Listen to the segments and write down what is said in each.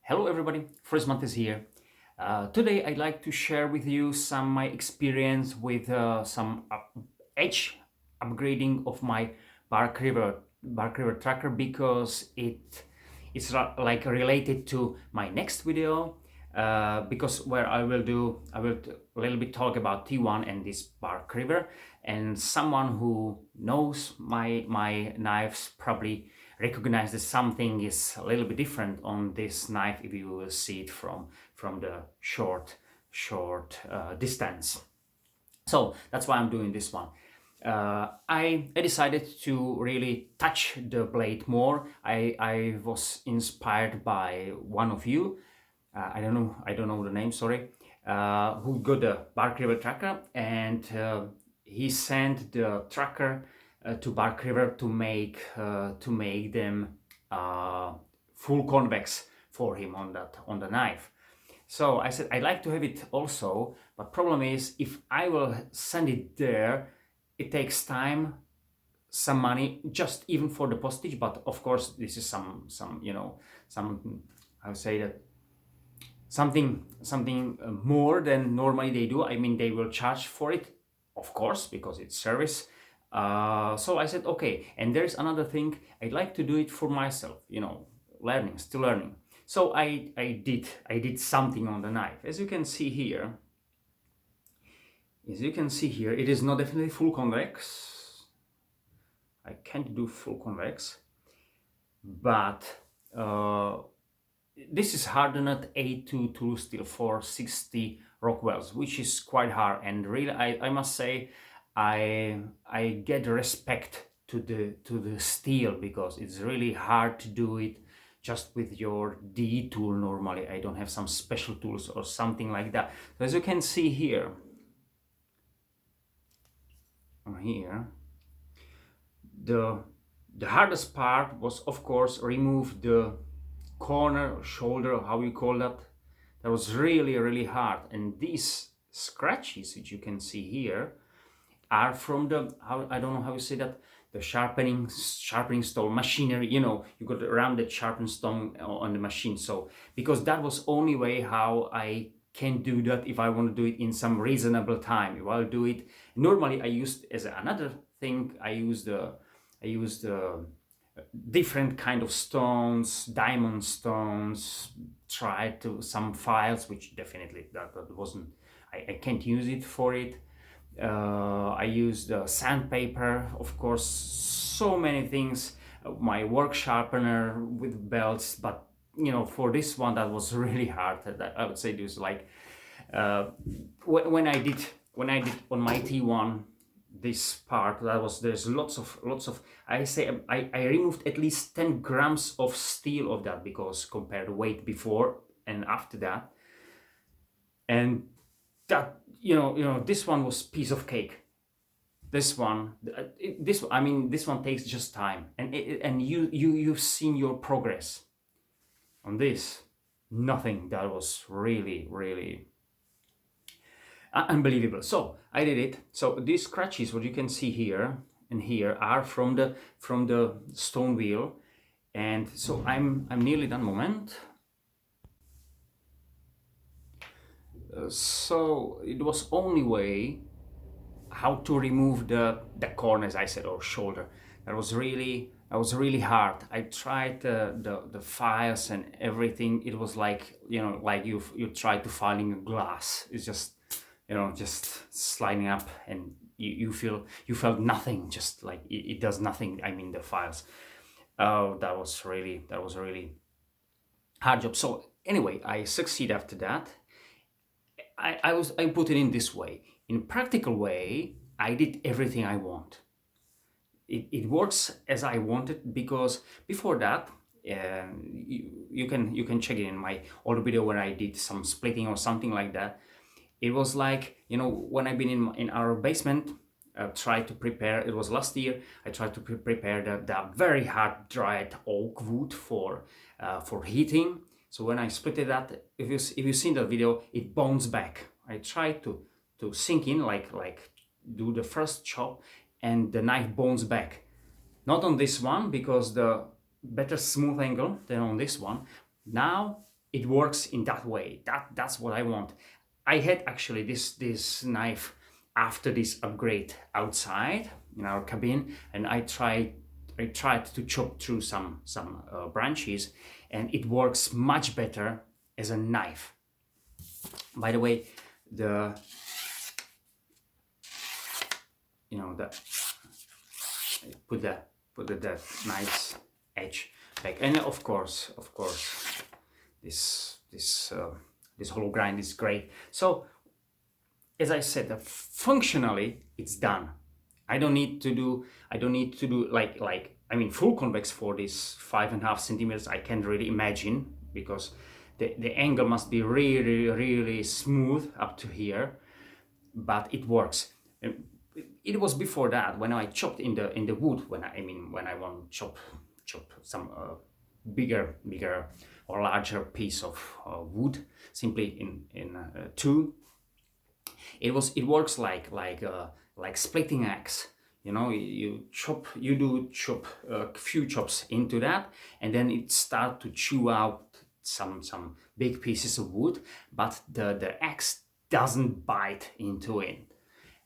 Hello everybody, first month is here. Today I'd like to share with you some my experience with some edge upgrading of my Bark River tracker because it's like related to my next video because where I will a little bit talk about T1 and this Bark River, and someone who knows my knives probably recognize that something is a little bit different on this knife if you will see it from the short distance. So that's why I'm doing this one. I decided to really touch the blade more. I was inspired by one of you. I don't know the name. Sorry. Who got the Bark River tracker, and he sent the tracker to Bark River to make them full convex for him on the knife. So I said I'd like to have it also, but problem is if I will send it there, it takes time, some money, just even for the postage. But of course, this is some I would say that something more than normally they do. I mean, they will charge for it, of course, because it's service. So I said okay, and there's another thing, I'd like to do it for myself, still learning. So I did something on the knife. As you can see here, it is not definitely full convex. I can't do full convex, but this is hardened A2 tool steel for 60 Rockwells, which is quite hard. And really, I must say, I get respect to the steel because it's really hard to do it just with your D tool. Normally, I don't have some special tools or something like that. So as you can see here, the hardest part was, of course, remove the corner, shoulder, how you call that. That was really hard. And these scratches, which you can see here, are from the, I don't know how you say that, the sharpening stone machinery. You got a rounded sharpened stone on the machine. So because that was only way how I can do that if I want to do it in some reasonable time. If I'll do it normally, I used as another thing, I used different kind of stones, diamond stones, tried to some files, which definitely that wasn't, I can't use it for it. I used sandpaper, of course, so many things, my work sharpener with belts, but for this one that was really hard. I would say this like when I did on my T1 this part, there's lots of I removed at least 10 grams of steel of that, because compared to weight before and after that, and that this one was piece of cake. This one takes just time, and you've seen your progress on this. Nothing. That was really unbelievable. So I did it. So these scratches, what you can see here and here, are from the stone wheel. And so I'm nearly done. Moment. So it was only way how to remove the corner, as I said, or shoulder. That was really hard. I tried the files and everything. It was like like you try to filing a glass. It's just just sliding up, and you felt nothing. Just like it does nothing. I mean, the files. Oh, that was really hard job. So anyway, I succeed after that. I put it in this way. In practical way, I did everything I want. It works as I wanted, because before that, you can check it in my old video where I did some splitting or something like that. It was like, when I've been in our basement, tried to prepare, it was last year, I tried to prepare the very hard dried oak wood for heating. So when I split it that, if you've seen that video, it bounces back. I tried to sink in, like do the first chop, and the knife bones back. Not on this one, because the better smooth angle than on this one. Now it works in that way. That's what I want. I had actually this knife after this upgrade outside in our cabin, and I tried to chop through some branches, and it works much better as a knife. By the way, the the put the that nice edge back, and of course this hollow grind is great. So as I said, functionally it's done. I don't need to do I mean full convex for this 5.5 centimeters. I can't really imagine, because the angle must be really smooth up to here, but it works. It was before that, when I chopped in the wood, when I want to chop some bigger or larger piece of wood, simply in two. It works like splitting axe. You do chop a few chops into that, and then it start to chew out some big pieces of wood, but the axe doesn't bite into it.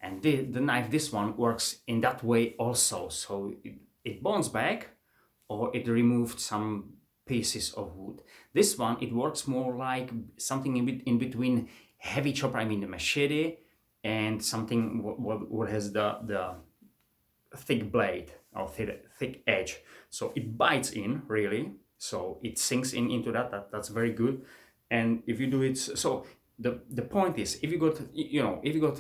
And the knife, this one, works in that way also. So it bounce back, or it removed some pieces of wood. This one, it works more like something in between heavy chopper, the machete, and something what has the thick blade or thick edge. So it bites in really, so it sinks into that's very good. And if you do it, so the point is, if you got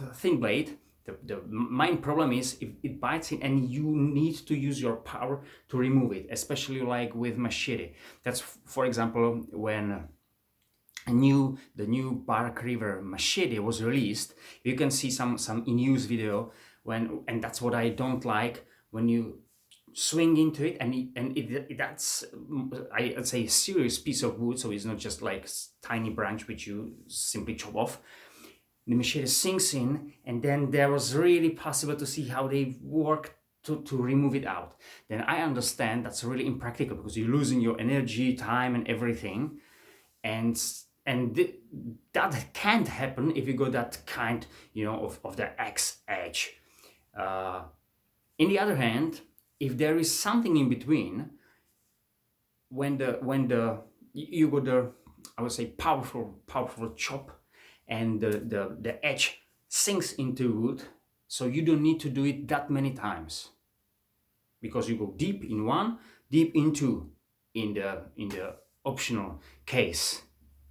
a thin blade, the main problem is if it bites in and you need to use your power to remove it, especially like with machete. That's, for example, when the new Bark River machete was released. You can see some in-use video and that's what I don't like, when you swing into it and that's, I'd say, a serious piece of wood, so it's not just like tiny branch which you simply chop off. The machete sinks in, and then there was really possible to see how they work to remove it out. Then I understand that's really impractical, because you're losing your energy, time, and everything, and that can't happen if you go that kind of the axe edge. In the other hand, if there is something in between, when you got the, I would say, powerful chop, and the edge sinks into wood, so you don't need to do it that many times, because you go deep in one, deep in two, in the optional case,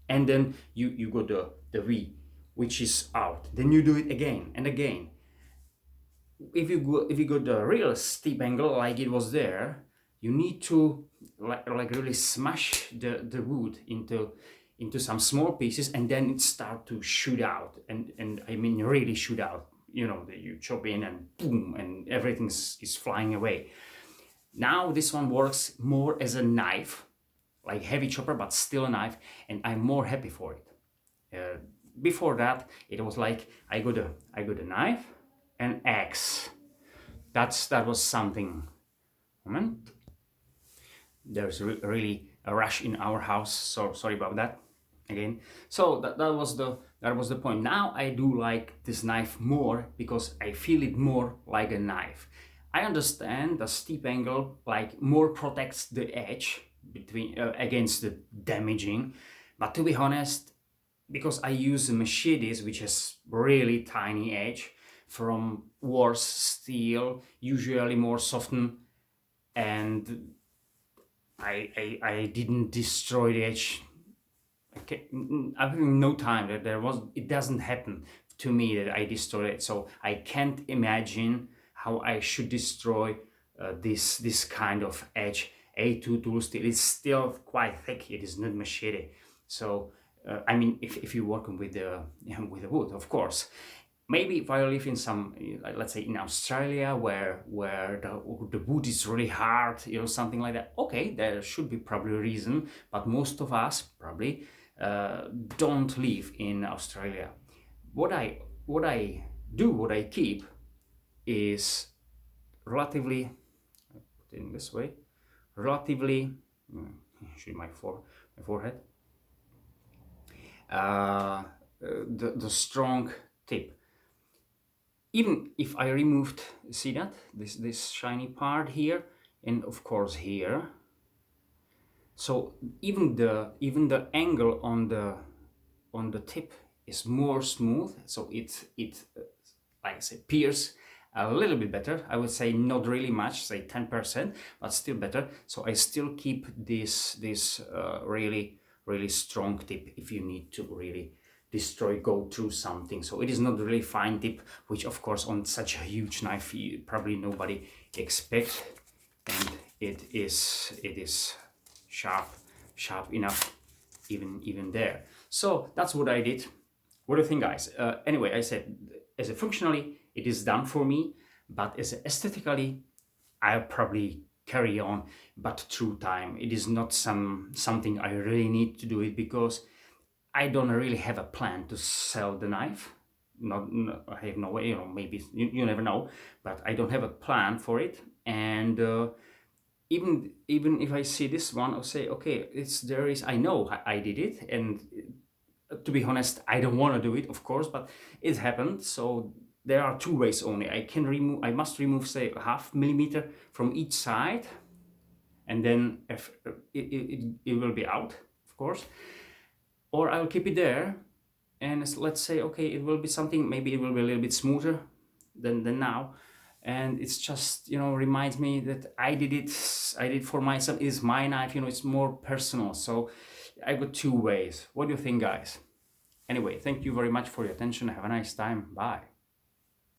and then you go the V, which is out. Then you do it again and again. If you go the real steep angle like it was there, you need to like really smash the wood into some small pieces, and then it start to shoot out, and really shoot out. You chop in and boom, and everything is flying away. Now this one works more as a knife, like heavy chopper, but still a knife, and I'm more happy for it. Before that, it was like I got a knife and axe. That was something. Moment. There's really a rush in our house, so sorry about that again. So that was the point. Now I do like this knife more, because I feel it more like a knife. I understand the steep angle like more protects the edge between against the damaging, but to be honest, because I use machetes which has really tiny edge from worse steel, usually more softened, and I didn't destroy the edge. I have no time that it doesn't happen to me that I destroy it, so I can't imagine how I should destroy this kind of edge. A2 tool steel is still quite thick. It is not machete. So if you're working with the wood, of course. Maybe if I live in some, let's say in Australia, where the wood is really hard, something like that. Okay, there should be probably a reason, but most of us probably don't live in Australia. What I keep is relatively, put it in this way, relatively, should my forehead. the strong tip. Even if I removed, see that this shiny part here, and of course here, so even the angle on the tip is more smooth, so it like I say, pierce a little bit better. I would say not really much, say 10%, but still better. So I still keep this really strong tip if you need to really go through something. So it is not really fine tip, which of course on such a huge knife probably nobody expects, and it is sharp enough even there. So that's what I did. What do you think, guys? Anyway, I said, as a functionally, it is done for me, but as a aesthetically, I'll probably carry on, but through time. It is not something I really need to do it, because I don't really have a plan to sell the knife. No, I have no way, maybe, you never know, but I don't have a plan for it. And even if I see this one, I'll say, okay, I know I did it, and to be honest, I don't want to do it, of course, but it happened. So there are two ways only. I must remove, say, a half millimeter from each side, and then if it will be out, of course, or I'll keep it there, and let's say, okay, it will be something, maybe it will be a little bit smoother than now, and it's just, reminds me that I did it for myself. It's my knife, it's more personal. So I got two ways. What do you think, guys? Anyway, thank you very much for your attention. Have a nice time. Bye.